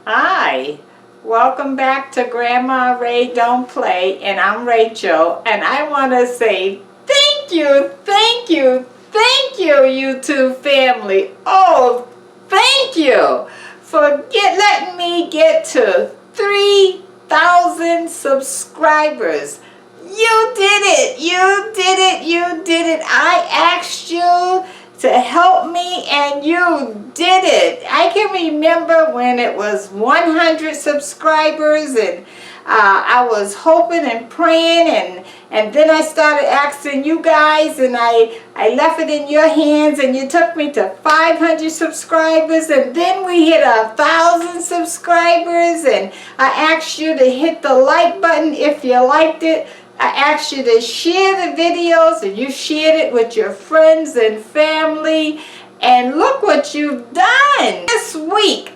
Hi, welcome back to Grandma Ray Don't Play, and I'm Rachel, and I want to say thank you, YouTube family. Oh, thank you for letting me get to 3,000 subscribers. You did it, you did it, you did it. I asked you to help me and you did it. I can remember when it was 100 subscribers and I was hoping and praying and then I started asking you guys and I left it in your hands and you took me to 500 subscribers and then we hit 1,000 subscribers and I asked you to hit the like button if you liked it. I asked you to share the videos and you shared it with your friends and family, and look what you've done. This week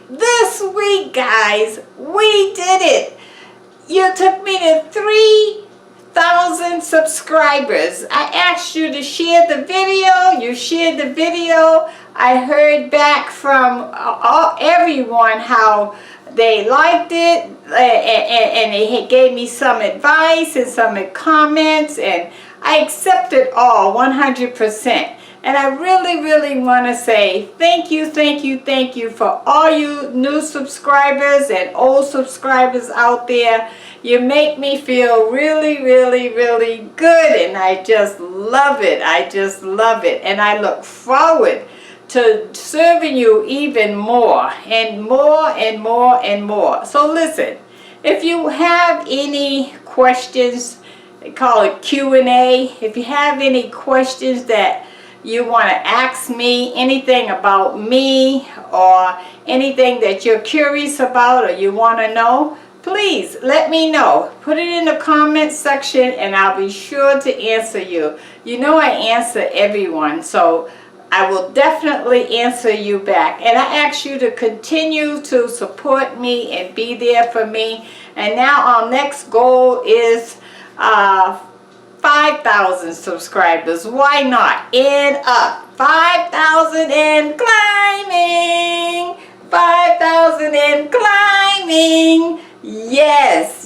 guys, we did it. You took me to 3,000 subscribers. I asked you to share the video, you shared the video. I heard back from everyone how they liked it and they gave me some advice and some comments, and I accepted all 100%. And I really want to say thank you for all you new subscribers and old subscribers out there. You make me feel really good, and I just love it. And I look forward to serving you even more and more. So listen, if you have any questions, they call it Q&A. If you have any questions that you want to ask me, anything about me or anything that you're curious about or you want to know, please let me know. Put it in the comment section and I'll be sure to answer you. You know I answer everyone, so I will definitely answer you back. And I ask you to continue to support me and be there for me. And now our next goal is 5,000 subscribers. Why not? And up. 5,000 and climbing. 5,000 and climbing. Yes.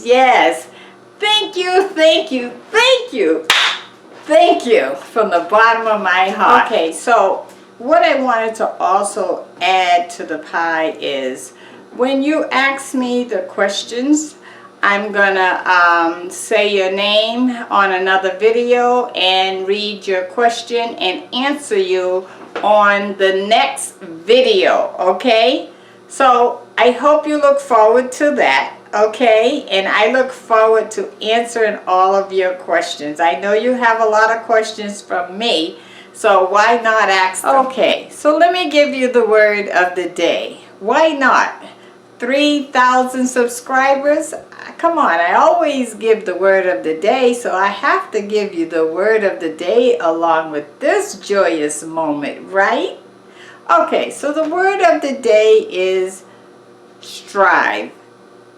Thank you from the bottom of my heart. Okay, so what I wanted to also add to the pie is when you ask me the questions, I'm gonna say your name on another video and read your question and answer you on the next video, okay? So I hope you look forward to that. Okay, and I look forward to answering all of your questions. I know you have a lot of questions from me, so why not ask them? Okay, so let me give you the word of the day. Why not? 3,000 subscribers? Come on, I always give the word of the day, so I have to give you the word of the day along with this joyous moment, right? Okay, so the word of the day is strive.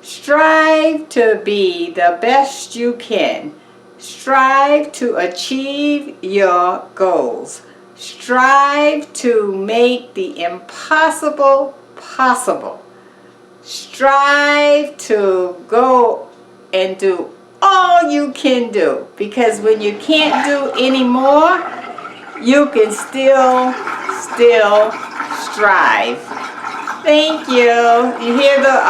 Strive to be the best you can. Strive to achieve your goals. Strive to make the impossible possible. Strive to go and do all you can do, because when you can't do anymore, you can still strive. Thank you. You hear the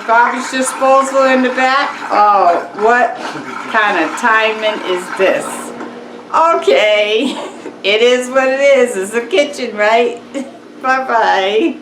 garbage disposal in the back? Oh, what kind of timing is this? Okay, it is what it is. It's a kitchen, right? Bye-bye.